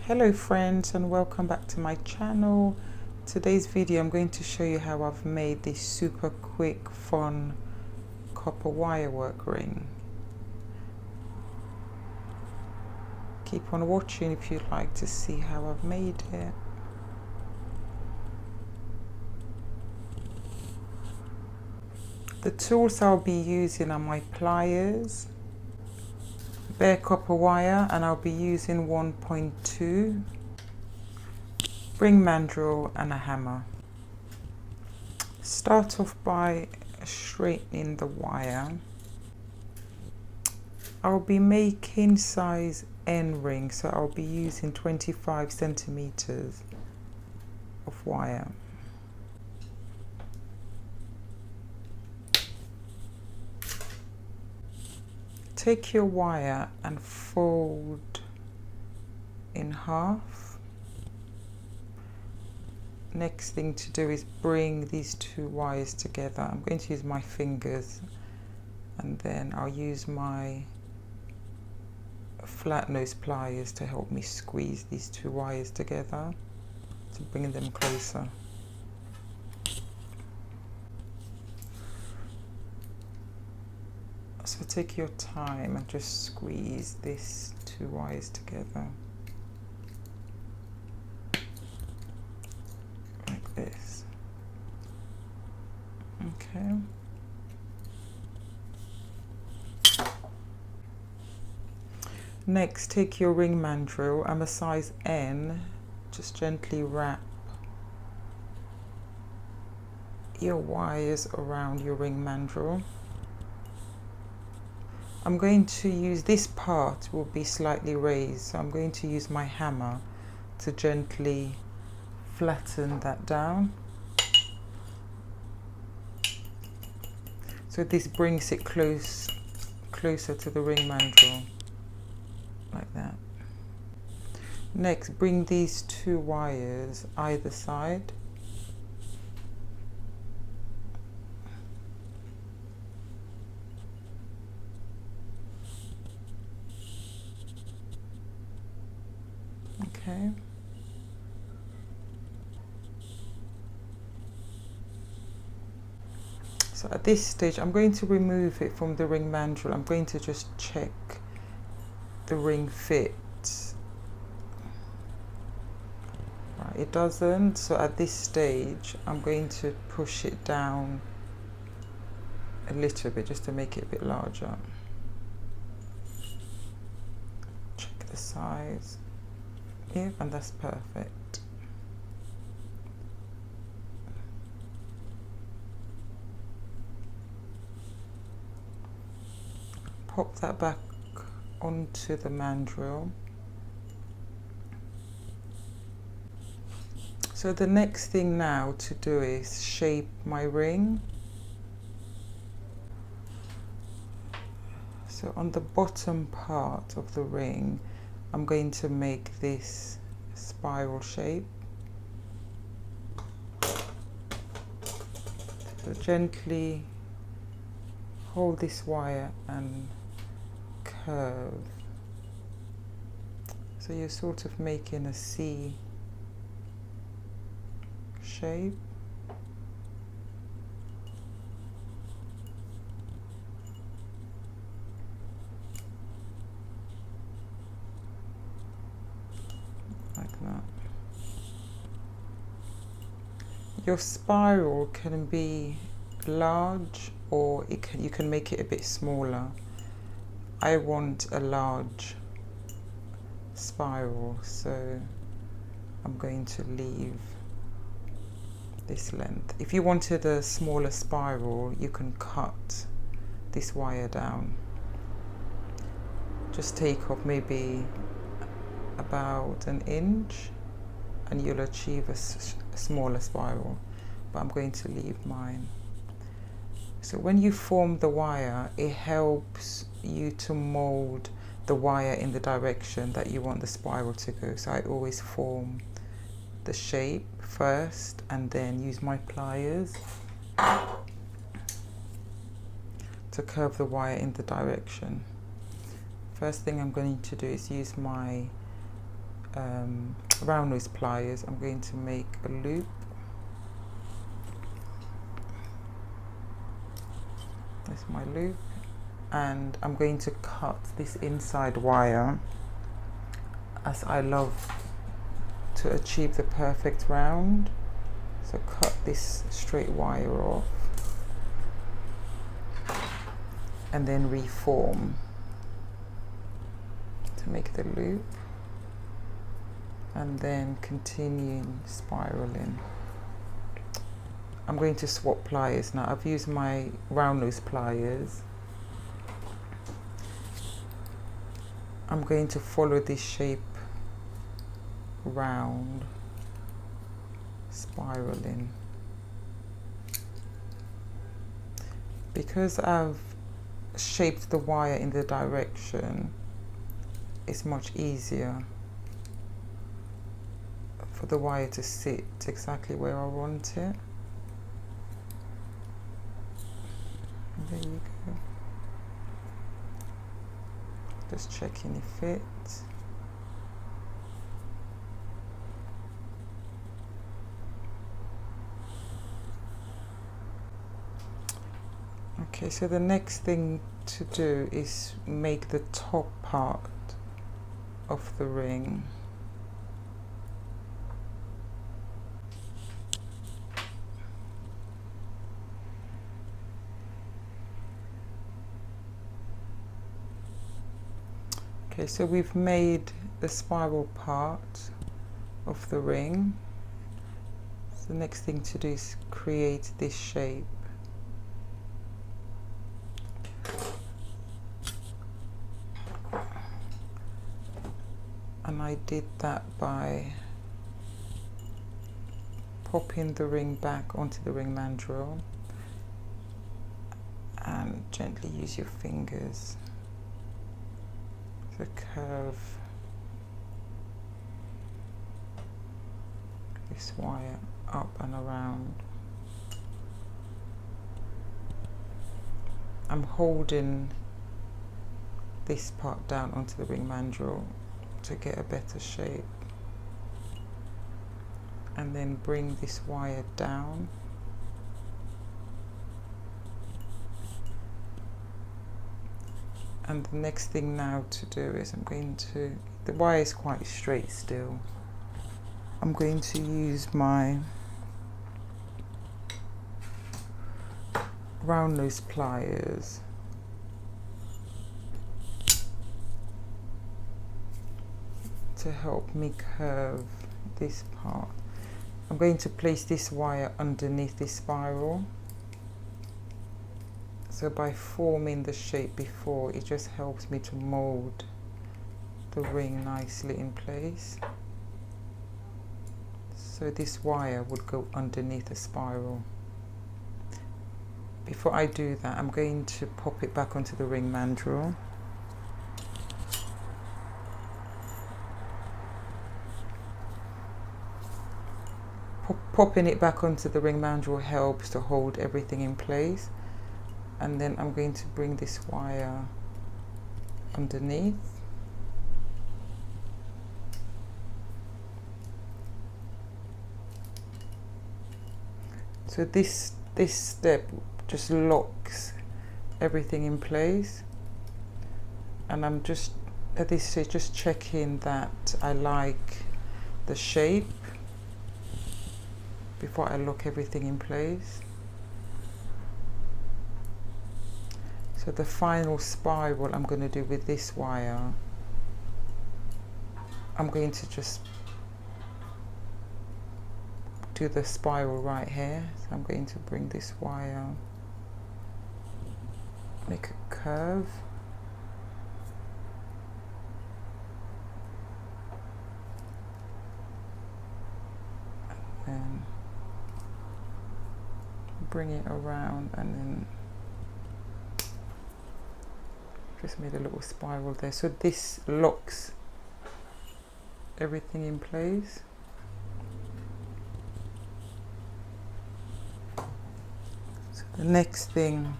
Hello friends, and welcome back to my channel. Today's video I'm going to show you how I've made this super quick fun copper wire work ring. Keep on watching if you'd like to see how I've made it. The tools I'll be using are my pliers, bare copper wire, and I'll be using 1.2, ring mandrel and a hammer. Start off by straightening the wire. I'll be making size N ring, so I'll be using 25 centimeters of wire. Take your wire and fold in half. Next thing to do is bring these two wires together. I'm going to use my fingers, and then I'll use my flat nose pliers to help me squeeze these two wires together to bring them closer. So take your time and just squeeze these two wires together like this. Okay. Next, take your ring mandrel. I'm a size N. Just gently wrap your wires around your ring mandrel. I'm going to use, this part will be slightly raised, so I'm going to use my hammer to gently flatten that down. So this brings it closer to the ring mandrel, like that. Next, bring these two wires either side. Okay. So at this stage, I'm going to remove it from the ring mandrel. I'm going to just check the ring fits. Right, it doesn't. So at this stage, I'm going to push it down a little bit just to make it a bit larger. Check the size. Yeah, and that's perfect. Pop that back onto the mandrel. So the next thing now to do is shape my ring. So on the bottom part of the ring, I'm going to make this spiral shape. So gently hold this wire and curve. So you're sort of making a C shape. Like that. Your spiral can be large, or you can make it a bit smaller. I want a large spiral, so I'm going to leave this length. If you wanted a smaller spiral, you can cut this wire down. Just take off maybe about an inch and you'll achieve a smaller spiral, but I'm going to leave mine. So when you form the wire, it helps you to mold the wire in the direction that you want the spiral to go. So I always form the shape first and then use my pliers to curve the wire in the direction. First thing I'm going to do is use my round nose pliers, I'm going to make a loop. That's my loop, and I'm going to cut this inside wire, as I love to achieve the perfect round. So cut this straight wire off and then reform to make the loop, and then continue spiraling. I'm going to swap pliers now. I've used my round nose pliers. I'm going to follow this shape round, spiraling. Because I've shaped the wire in the direction, it's much easier for the wire to sit exactly where I want it. There you go. Just checking it fits. Okay, so the next thing to do is make the top part of the ring. Okay, so we've made the spiral part of the ring. So the next thing to do is create this shape. And I did that by popping the ring back onto the ring mandrel and gently use your fingers to curve this wire up and around. I'm holding this part down onto the ring mandrel to get a better shape, and then bring this wire down and the next thing now to do is I'm going to, the wire is quite straight still, I'm going to use my round nose pliers to help me curve this part. I'm going to place this wire underneath this spiral. So by forming the shape before, it just helps me to mold the ring nicely in place. So this wire would go underneath the spiral. Before I do that, I'm going to pop it back onto the ring mandrel. Popping it back onto the ring mandrel helps to hold everything in place. And then I'm going to bring this wire underneath. So this step just locks everything in place. And I'm just at this stage just checking that I like the shape before I lock everything in place. So the final spiral I'm going to do with this wire, I'm going to just do the spiral right here. So I'm going to bring this wire, make a curve, and then bring it around, and then just made a little spiral there. So this locks everything in place. So the next thing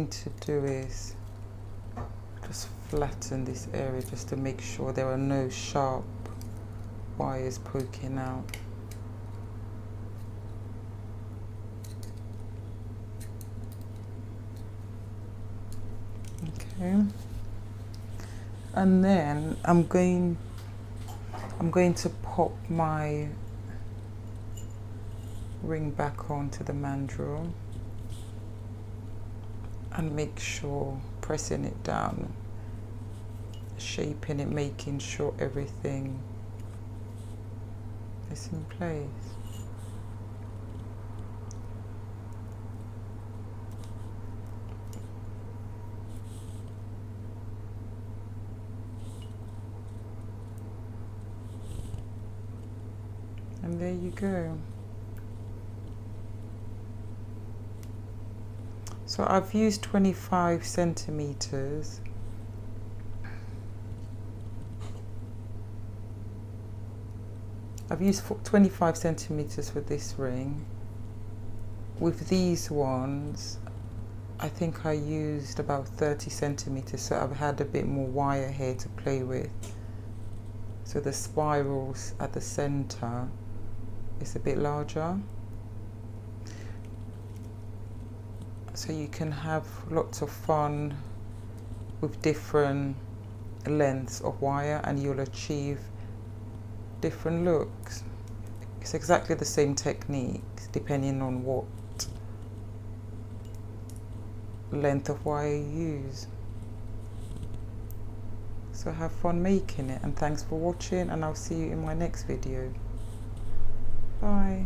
to do is just flatten this area just to make sure there are no sharp wires poking out. Okay, and then I'm going to pop my ring back onto the mandrel and make sure, pressing it down, shaping it, making sure everything is in place. And there you go. So I've used 25 centimeters. I've used 25 centimeters for this ring. With these ones, I think I used about 30 centimeters, so I've had a bit more wire here to play with. So the spirals at the center is a bit larger. So you can have lots of fun with different lengths of wire and you'll achieve different looks. It's exactly the same technique depending on what length of wire you use. So have fun making it, and thanks for watching, and I'll see you in my next video. Bye.